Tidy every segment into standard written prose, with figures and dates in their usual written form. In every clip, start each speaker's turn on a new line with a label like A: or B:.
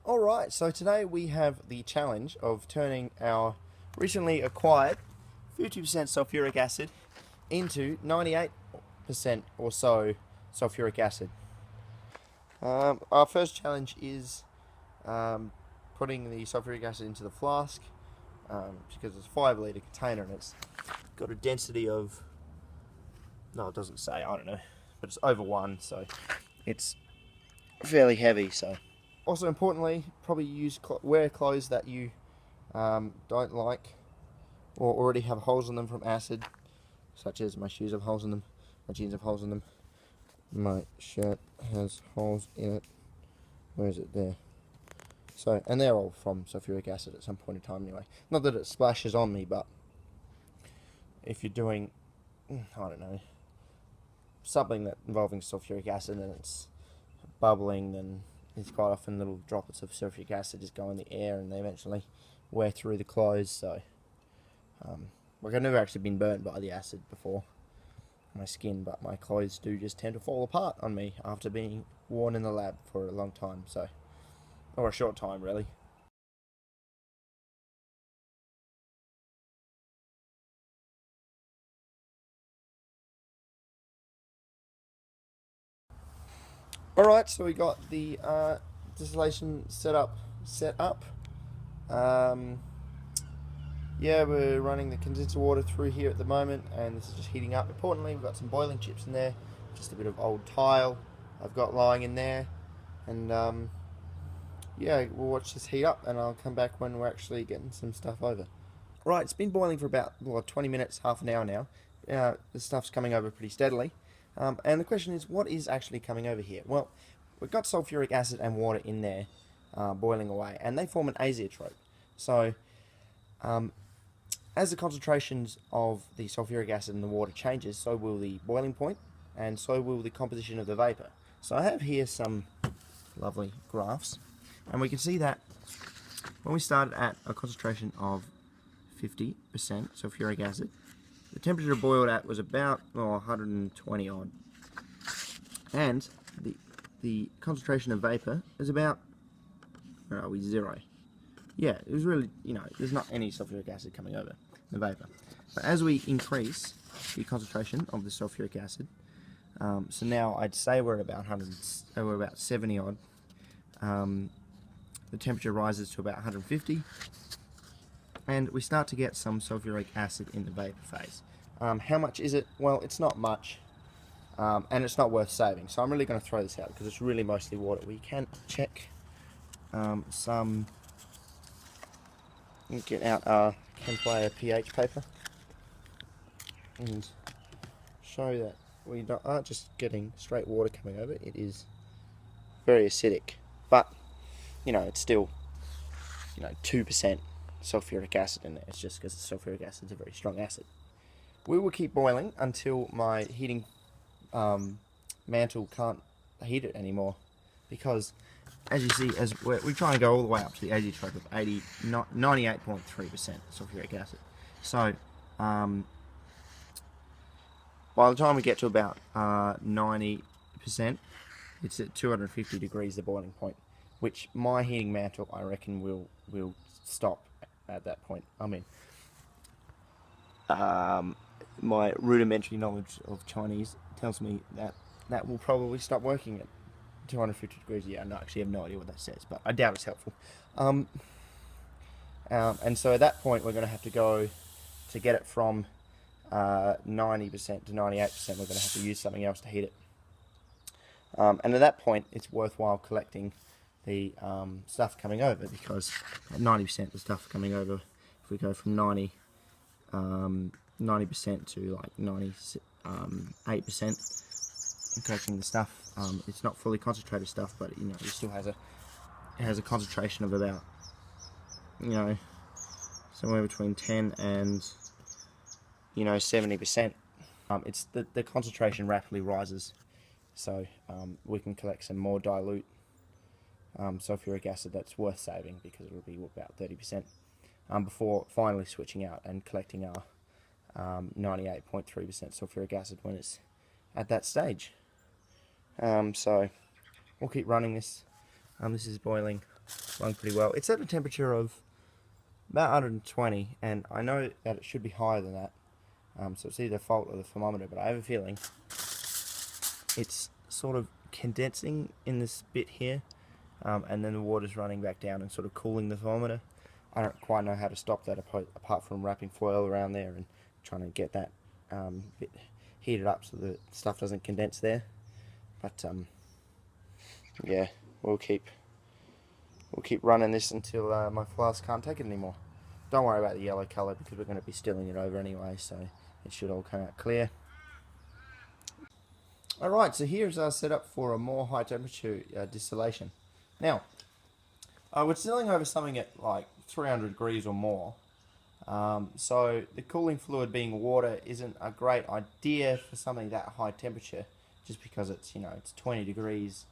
A: Alright, so today we have the challenge of turning our recently acquired 50% sulfuric acid into 98% or so sulfuric acid. Our first challenge is putting the sulfuric acid into the flask because it's a 5 litre container and it's got a density of, no, it doesn't say, I don't know, but it's over 1, so it's fairly heavy. So also importantly, probably wear clothes that you don't like or already have holes in them from acid, such as my shoes have holes in them, my jeans have holes in them, my shirt has holes in it. Where is it? There. So, and they're all from sulfuric acid at some point in time anyway. Not that it splashes on me, but if you're doing, I don't know, something that involving sulfuric acid and it's bubbling, then it's quite often little droplets of sulfuric acid just go in the air and they eventually wear through the clothes. So, like, I've never actually been burnt by the acid before, my skin, but my clothes do just tend to fall apart on me after being worn in the lab for a long time, so, or a short time really. Alright, so we got the distillation setup set up. Yeah, we're running the condenser water through here at the moment, and this is just heating up. Importantly, we've got some boiling chips in there, just a bit of old tile I've got lying in there, and yeah, we'll watch this heat up and I'll come back when we're actually getting some stuff over. Right, it's been boiling for about 20 minutes, half an hour now. The stuff's coming over pretty steadily. And the question is, what is actually coming over here? Well, we've got sulfuric acid and water in there boiling away, and they form an azeotrope. So, as the concentrations of the sulfuric acid in the water changes, so will the boiling point, and so will the composition of the vapour. So I have here some lovely graphs, and we can see that when we started at a concentration of 50% sulfuric acid, the temperature boiled at was about 120 odd, and the concentration of vapour is about, where are we, 0. Yeah, it was really, there's not any sulfuric acid coming over the vapour. But as we increase the concentration of the sulfuric acid, so now I'd say we're at about 70 odd. The temperature rises to about 150, and we start to get some sulfuric acid in the vapour phase. How much is it? Well, it's not much, and it's not worth saving. So I'm really going to throw this out because it's really mostly water. We can check get out our Chemplayer pH paper and show that we aren't just getting straight water coming over. It is very acidic, but it's still 2% sulfuric acid in there. It's just because the sulfuric acid is a very strong acid. We will keep boiling until my heating mantle can't heat it anymore, because as you see, as we're trying to go all the way up to the azeotrope of 98.3% sulfuric acid. So by the time we get to about 90%, it's at 250 degrees, the boiling point, which my heating mantle, I reckon, will stop at that point. I mean, my rudimentary knowledge of Chinese tells me that will probably stop working at 250 degrees. Yeah, I actually have no idea what that says, but I doubt it's helpful. And so at that point, we're going to have to go to get it from 90% to 98%. We're going to have to use something else to heat it. And at that point, it's worthwhile collecting the stuff coming over, because at 90% the stuff coming over, if we go from 90% to like 98%, and collecting the stuff, it's not fully concentrated stuff, but it still has a concentration of about somewhere between 10 and 70%. It's the concentration rapidly rises, so we can collect some more dilute sulfuric acid that's worth saving, because it will be about 30% before finally switching out and collecting our 98.3% sulfuric acid when it's at that stage. So we'll keep running this. This is boiling run pretty well. It's at a temperature of about 120, and I know that it should be higher than that. So it's either a fault of the thermometer, but I have a feeling it's sort of condensing in this bit here, and then the water's running back down and sort of cooling the thermometer. I don't quite know how to stop that apart from wrapping foil around there and trying to get that bit heated up so the stuff doesn't condense there. But yeah, we'll keep running this until my flask can't take it anymore. Don't worry about the yellow colour because we're going to be stilling it over anyway, so it should all come out clear. Alright, so here's our setup for a more high temperature distillation. Now, we're distilling over something at like 300 degrees or more. So the cooling fluid being water isn't a great idea for something that high temperature, just because it's, you know, it's 20 degrees,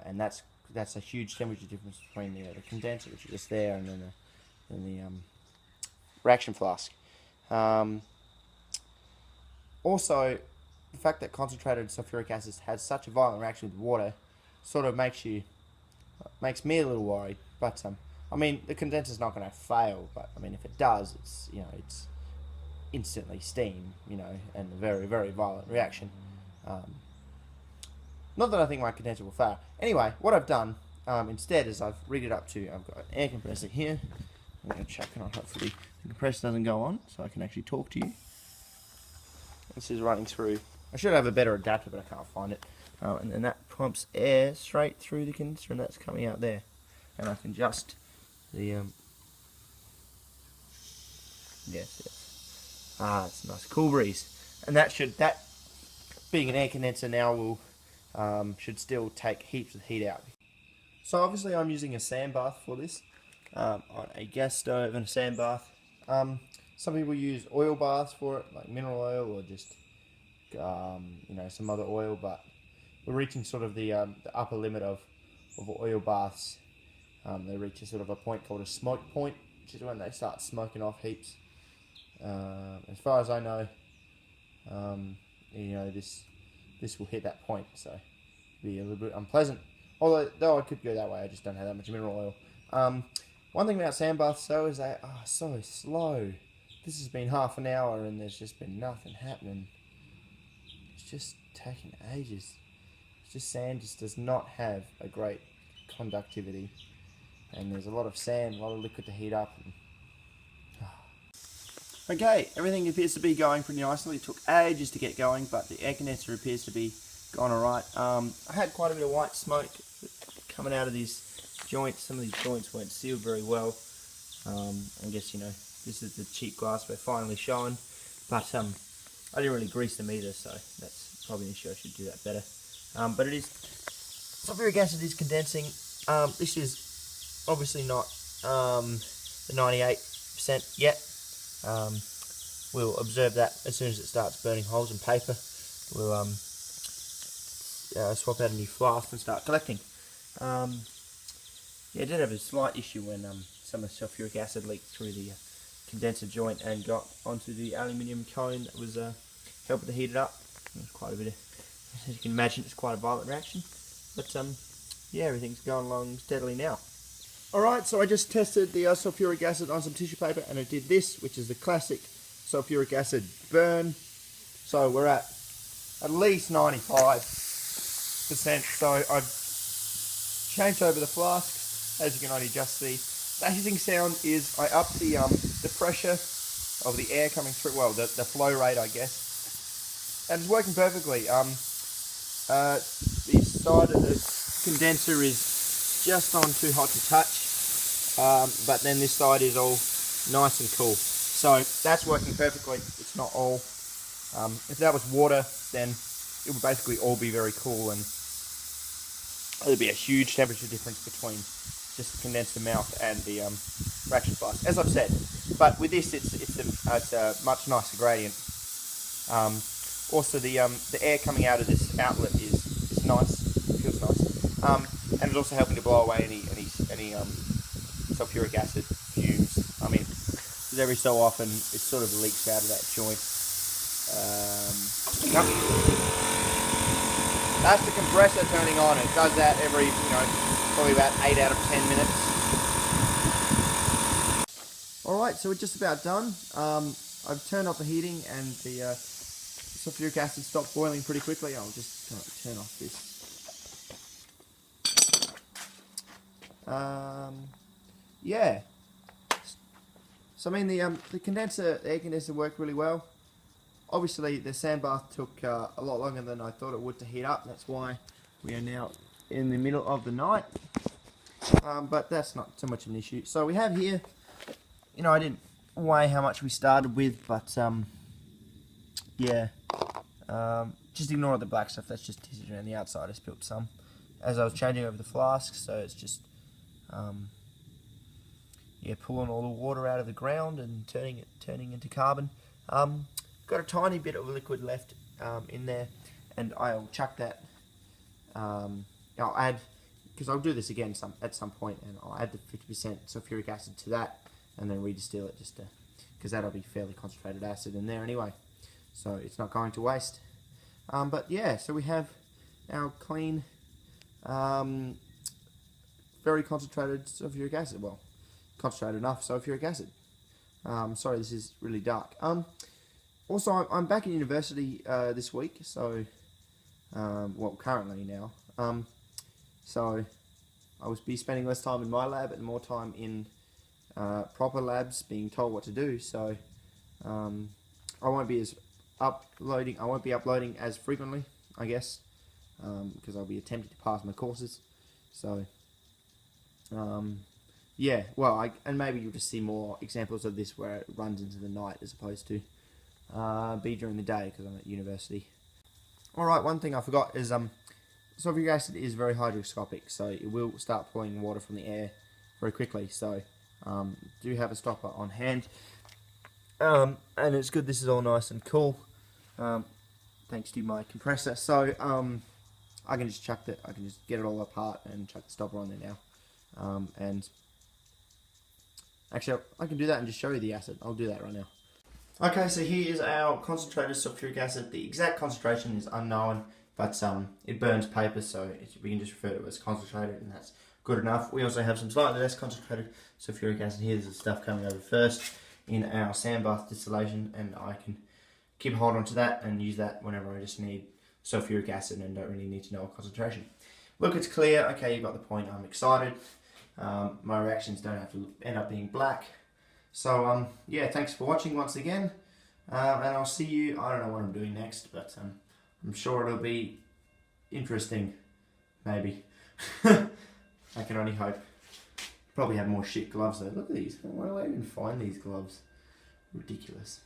A: and that's a huge temperature difference between the condenser, which is just there, and then the reaction flask. Also, the fact that concentrated sulfuric acid has such a violent reaction with water sort of makes me a little worried. But I mean, the condenser's not going to fail, but I mean, if it does, it's, you know, it's instantly steam, you know, and a very, very violent reaction. Not that I think my condenser will fail. Anyway, what I've done instead is I've rigged it up to, I've got an air compressor here. I'm going to check it on, hopefully the compressor doesn't go on, so I can actually talk to you. This is running through. I should have a better adapter, but I can't find it. And then that pumps air straight through the condenser, and that's coming out there. And I can adjust the yes. It's a nice cool breeze, and that being an air condenser now will should still take heaps of heat out. So obviously I'm using a sand bath for this, on a gas stove and a sand bath. Some people use oil baths for it, like mineral oil or just you know, some other oil, but we're reaching sort of the upper limit of oil baths. They reach a sort of a point called a smoke point, which is when they start smoking off heaps. As far as I know, you know, this will hit that point, so it'll be a little bit unpleasant. Though I could go that way, I just don't have that much mineral oil. One thing about sand baths though is they are so slow. This has been half an hour and there's just been nothing happening. It's just taking ages. It's just sand just does not have a great conductivity, and there's a lot of sand, a lot of liquid to heat up. Okay, everything appears to be going pretty nicely. It took ages to get going, but the air condenser appears to be gone alright. I had quite a bit of white smoke coming out of these joints. Some of these joints weren't sealed very well. I guess, you know, this is the cheap glassware finally showing, but I didn't really grease them either, so that's probably an issue. I should do that better. But it is, sulfuric acid is condensing. This is obviously not the 98% yet. We'll observe that as soon as it starts burning holes in paper. We'll swap out a new flask and start collecting. Yeah, I did have a slight issue when some of the sulfuric acid leaked through the condenser joint and got onto the aluminium cone that was helping to heat it up. It was quite a bit of, as you can imagine, it's quite a violent reaction. But yeah, everything's going along steadily now. Alright, so I just tested the sulfuric acid on some tissue paper, and it did this, which is the classic sulfuric acid burn. So we're at least 95%. So I've changed over the flasks, as you can only just see. The hissing sound is, I upped the pressure of the air coming through, well, the flow rate, I guess. And it's working perfectly. The side of the condenser is just on too hot to touch, but then this side is all nice and cool. So that's working perfectly. It's not all. If that was water, then it would basically all be very cool, and there'd be a huge temperature difference between just the condenser mouth and the reaction flask, as I've said. But with this, it's a much nicer gradient. Also, the air coming out of this outlet is nice. It feels nice, and it's also helping to blow away any sulfuric acid fumes. I mean, because every so often it sort of leaks out of that joint. That's the compressor turning on. It does that every 5 probably about 8 out of 10 minutes. Alright, so we're just about done. I've turned off the heating and the sulfuric acid stopped boiling pretty quickly. I'll just turn off this. Yeah. So I mean the air condenser worked really well. Obviously the sand bath took a lot longer than I thought it would to heat up. That's why we are now in the middle of the night. But that's not too much of an issue. So we have here, you know, I didn't weigh how much we started with, but yeah, just ignore the black stuff. That's just tissue around the outside. I spilled some as I was changing over the flask, so it's just yeah, pulling all the water out of the ground and turning into carbon. Got a tiny bit of liquid left in there, and I'll chuck that. I'll add, because I'll do this again at some point, and I'll add the 50% sulfuric acid to that, and then redistill it just because that'll be fairly concentrated acid in there anyway, so it's not going to waste. But yeah, so we have our clean, very concentrated sulfuric acid. Well, concentrated enough sulfuric acid. Sorry, this is really dark. Also, I'm back in university this week, so well, currently now. So I will be spending less time in my lab and more time in proper labs, being told what to do. So I won't be uploading as frequently, I guess, because I'll be attempting to pass my courses. So yeah, well, and maybe you'll just see more examples of this where it runs into the night as opposed to be during the day because I'm at university. Alright, one thing I forgot is sulfuric acid is very hygroscopic, so it will start pulling water from the air very quickly, so do have a stopper on hand. And it's good this is all nice and cool, thanks to my compressor, so I can just get it all apart and chuck the stopper on there now. And actually I can do that and just show you the acid. I'll do that right now. Okay, so here is our concentrated sulfuric acid. The exact concentration is unknown, but it burns paper, so we can just refer to it as concentrated, and that's good enough. We also have some slightly less concentrated sulfuric acid here. There's the stuff coming over first in our sand bath distillation, and I can keep hold on to that and use that whenever I just need sulfuric acid and don't really need to know a concentration. Look, it's clear. Okay, you got the point. I'm excited. My reactions don't have to end up being black. So yeah, thanks for watching once again, and I'll see you. I don't know what I'm doing next, but I'm sure it'll be interesting, maybe. I can only hope. Probably have more shit gloves though. Look at these. Where do I even find these gloves? Ridiculous.